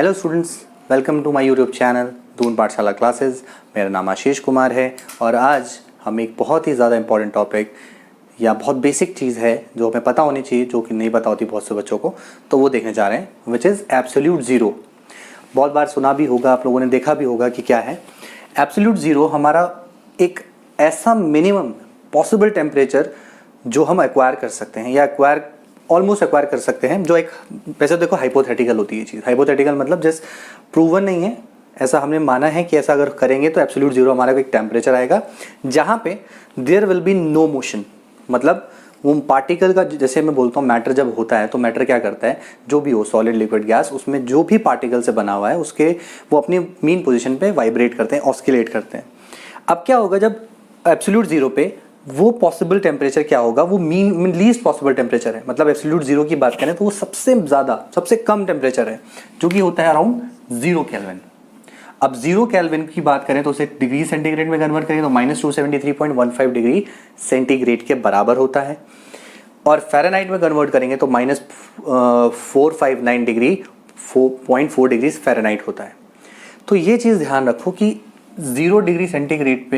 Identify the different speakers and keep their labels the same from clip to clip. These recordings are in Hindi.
Speaker 1: Hello students, welcome to my YouTube channel Doon Pathshala classes. मेरा नाम आशीष कुमार है और आज हम एक बहुत ही ज़्यादा इंपॉर्टेंट टॉपिक या बहुत बेसिक चीज़ है जो हमें पता होनी चाहिए, जो कि नहीं पता होती बहुत से बच्चों को, तो वो देखने जा रहे हैं, विच इज़ एब्सोल्यूट ज़ीरो। बहुत बार सुना भी होगा, आप लोगों ने देखा भी होगा कि क्या है एब्सोल्यूट ज़ीरो। हमारा एक ऐसा मिनिमम पॉसिबल टेम्परेचर जो हम एक्वायर कर सकते हैं या ऑलमोस्ट एक्वायर कर सकते हैं, जो एक वैसे देखो हाइपोथेटिकल होती है चीज़। हाइपोथेटिकल मतलब जस्ट प्रूवन नहीं है, ऐसा हमने माना है कि ऐसा अगर करेंगे तो एब्सोल्यूट जीरो हमारा एक टेम्परेचर आएगा जहाँ पे there will be no motion. मतलब वो पार्टिकल का, जैसे मैं बोलता हूँ मैटर जब होता है तो मैटर क्या करता है, जो भी हो सॉलिड लिक्विड गैस, उसमें जो भी पार्टिकल से बना हुआ है उसके वो अपनी मीन पोजिशन पे वाइब्रेट करते हैं, ऑस्किलेट करते हैं। अब क्या होगा जब एब्सोल्यूट जीरो पे वो पॉसिबल टेम्परेचर क्या होगा, वो मीन लीस्ट पॉसिबल टेम्परेचर है। मतलब एब्सोल्यूट जीरो की बात करें तो वो सबसे ज़्यादा सबसे कम टेम्परेचर है जो कि होता है अराउंड 0 केल्विन। अब 0 केल्विन की बात करें तो उसे डिग्री सेंटीग्रेड में कन्वर्ट करें तो -273.15 डिग्री सेंटीग्रेड के बराबर होता है, और फ़ारेनहाइट में कन्वर्ट करेंगे तो -459 डिग्री 4.4 डिग्री फ़ारेनहाइट होता है। तो ये चीज़ ध्यान रखो कि 0 डिग्री सेंटीग्रेड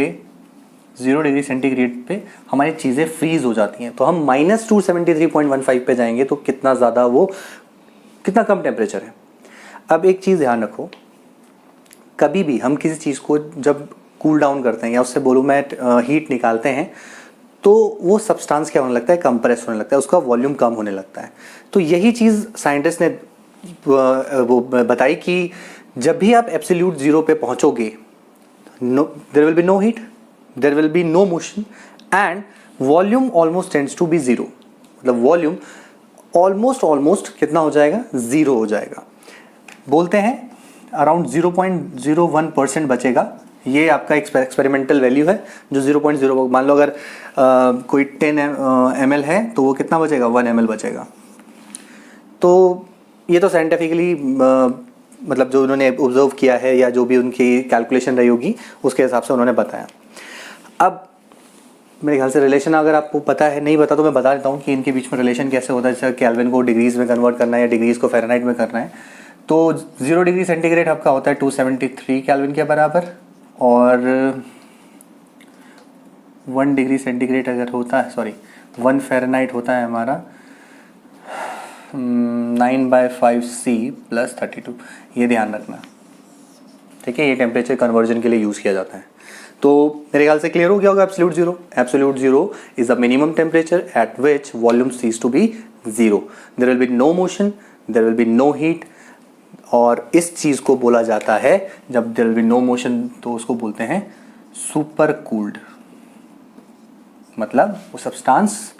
Speaker 1: पे हमारी चीज़ें फ्रीज हो जाती हैं। तो हम -273.15 पे जाएंगे तो कितना ज़्यादा, वो कितना कम टेम्परेचर है। अब एक चीज़ ध्यान रखो, कभी भी हम किसी चीज़ को जब कूल डाउन करते हैं या उससे बोलूमेट हीट निकालते हैं तो वो सब्सटेंस क्या होने लगता है, कंप्रेस होने लगता है, उसका वॉल्यूम कम होने लगता है। तो यही चीज़ साइंटिस्ट ने वो बताई कि जब भी आप एब्सोल्यूट जीरो पे पहुंचोगे, there will be no heat, there will be no motion and volume almost tends to be zero। मतलब वॉल्यूम ऑलमोस्ट कितना हो जाएगा, ज़ीरो हो जाएगा। बोलते हैं अराउंड 0.01% बचेगा। ये आपका एक्सपेरिमेंटल वैल्यू है जो 0.0, मान लो अगर कोई 10 ml है तो वो कितना बचेगा, 1 ml बचेगा। तो ये तो साइंटिफिकली मतलब जो उन्होंने ऑब्जर्व किया है या जो भी उनकी कैलकुलेशन रही होगी उसके हिसाब से उन्होंने बताया। अब मेरे ख्याल से रिलेशन अगर आपको पता है, नहीं पता तो मैं बता देता हूँ कि इनके बीच में रिलेशन कैसे होता है। जैसे केल्विन को डिग्रीज में कन्वर्ट करना है या डिग्रीज को फ़ारेनहाइट में करना है तो 0 डिग्री सेंटीग्रेड आपका होता है 273 केल्विन के बराबर, और 1 डिग्री सेंटीग्रेड अगर होता है, 1 फ़ारेनहाइट होता है हमारा 9/5C + 32। ये ध्यान रखना, ठीक है। ये टेम्परेचर कन्वर्जन के लिए यूज़ किया जाता है। तो मेरे ख्याल से क्लियर हो गया होगा absolute zero. Absolute zero is the minimum temperature at which volume ceases to be zero, there will be no motion, there will be no heat. और इस चीज़ को बोला जाता है, जब there will be no motion तो उसको बोलते हैं सुपर कूल्ड। मतलब वो सब्सटेंस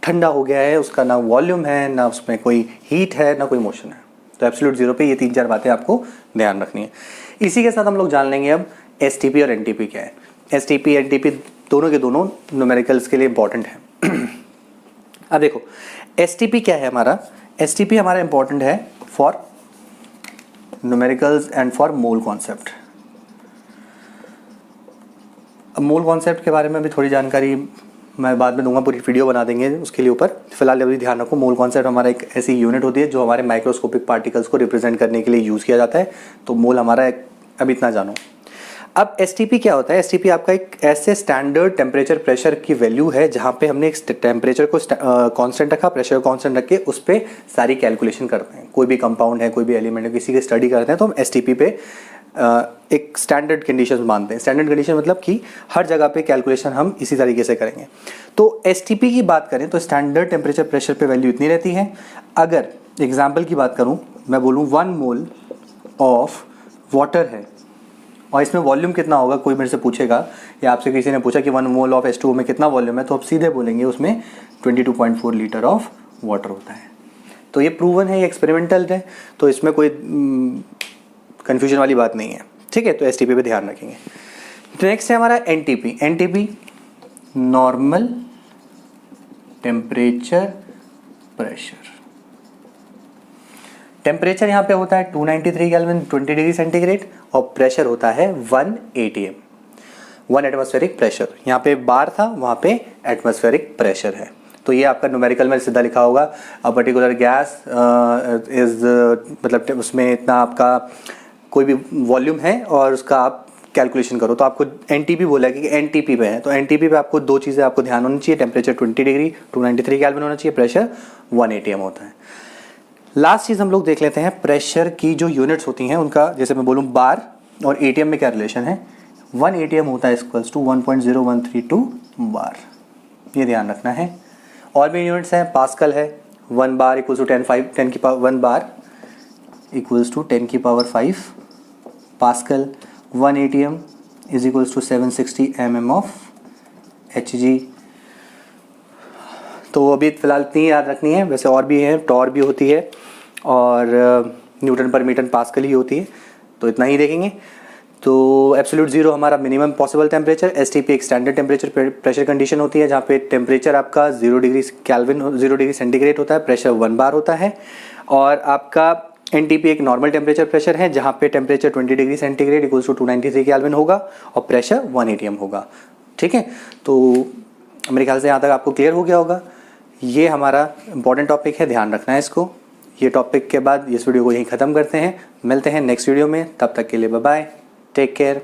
Speaker 1: ठंडा हो गया है, उसका ना वॉल्यूम है, ना उसमें कोई हीट है, ना कोई मोशन है। तो एब्सोल्यूट जीरो पे ये 3-4 बातें आपको ध्यान रखनी है। इसी के साथ हम लोग जान लेंगे अब STP और NTP क्या है। STP NTP दोनों के दोनों न्यूमेरिकल्स के लिए इंपॉर्टेंट है। अब देखो STP क्या है हमारा, STP हमारा इंपॉर्टेंट है for numericals and for mole concept. अब मोल कॉन्सेप्ट के बारे में भी थोड़ी जानकारी मैं बाद में दूंगा, पूरी वीडियो बना देंगे उसके लिए ऊपर। फिलहाल अभी ध्यान रखो, मोल कॉन्सेप्ट हमारा एक ऐसी यूनिट होती है जो हमारे माइक्रोस्कोपिक पार्टिकल्स को रिप्रेजेंट करने के लिए यूज़ किया जाता है। तो मोल हमारा अब इतना जानो। अब STP क्या होता है, STP आपका एक ऐसे स्टैंडर्ड टेम्परेचर प्रेशर की वैल्यू है जहाँ पे हमने एक टेम्परेचर को कांस्टेंट रखा, प्रेशर कांस्टेंट रख के उस पर सारी कैलकुलेशन करते हैं। कोई भी कंपाउंड है, कोई भी एलिमेंट है, किसी की स्टडी करते हैं तो हम STP पे एक स्टैंडर्ड कंडीशन मानते हैं। स्टैंडर्ड कंडीशन मतलब कि हर जगह पे कैलकुलेशन हम इसी तरीके से करेंगे। तो STP की बात करें तो स्टैंडर्ड टेम्परेचर प्रेशर पे वैल्यू इतनी रहती है। अगर एग्जाम्पल की बात करूँ, मैं बोलूँ 1 मोल ऑफ वाटर है और इसमें वॉल्यूम कितना होगा, कोई मेरे से पूछेगा या आपसे किसी ने पूछा कि 1 मोल ऑफ H2O में कितना वॉल्यूम है, तो आप सीधे बोलेंगे उसमें 22.4 लीटर ऑफ वाटर होता है। तो ये प्रूवन है, ये एक्सपेरिमेंटल है, तो इसमें कोई कन्फ्यूजन वाली बात नहीं है, ठीक है। तो STP पे ध्यान रखेंगे। नेक्स्ट है हमारा NTP। NTP normal temperature pressure. Temperature यहाँ पे होता है 293 केल्विन 20 डिग्री सेंटीग्रेड, और प्रेशर होता है 1 ATM, 1 एटमॉस्फेरिक प्रेशर। यहाँ पे बार था, वहाँ पे एटमॉस्फेरिक प्रेशर है। तो ये आपका न्यूमेरिकल में सीधा लिखा होगा, अ पर्टिकुलर गैस इज़, मतलब उसमें इतना आपका कोई भी वॉल्यूम है और उसका आप कैलकुलेशन करो तो आपको एनटीपी बोला कि एनटीपी पे है, तो एनटीपी पे आपको दो चीज़ें आपको ध्यान होनी चाहिए, टेम्परेचर 20 डिग्री 293 केल्विन होना चाहिए, प्रेशर 1 atm होता है। लास्ट चीज़ हम लोग देख लेते हैं प्रेशर की जो यूनिट्स होती हैं उनका, जैसे मैं बोलूँ बार और एटीएम में क्या रिलेशन है। 1 atm होता है इक्वल्स टू 1.0132 बार, ये ध्यान रखना है। और भी यूनिट्स हैं, पास्कल है, 1 बार इक्वल्स टू 10 की पावर 1 बार इक्वल्स टू 10 की power 5 pascal. 1 atm is equals to 760 mm of Hg। तो अभी फ़िलहाल इतनी याद रखनी है, वैसे और भी है, टॉर भी होती है और न्यूटन पर मीटर पास्कल ही होती है, तो इतना ही देखेंगे। तो एब्सोल्यूट ज़ीरो हमारा मिनिमम पॉसिबल टेम्परेचर, एसटीपी एक स्टैंडर्ड टेम्परेचर प्रेशर कंडीशन होती है जहाँ पे टेम्परेचर आपका 0 डिग्री केल्विन 0 डिग्री सेंटीग्रेड होता है, प्रेशर 1 बार होता है। और आपका एनटीपी एक नॉर्मल टेम्परेचर प्रेशर है जहाँ पे temperature 20 degree centigrade equals to 293 kelvin होगा और प्रेशर 1 atm होगा। ठीक है, तो मेरे ख्याल से यहाँ तक आपको क्लियर हो गया होगा। ये हमारा इंपॉर्टेंट टॉपिक है, ध्यान रखना है इसको। ये टॉपिक के बाद इस वीडियो को यहीं ख़त्म करते हैं, मिलते हैं नेक्स्ट वीडियो में, तब तक के लिए बाय बाय, टेक केयर।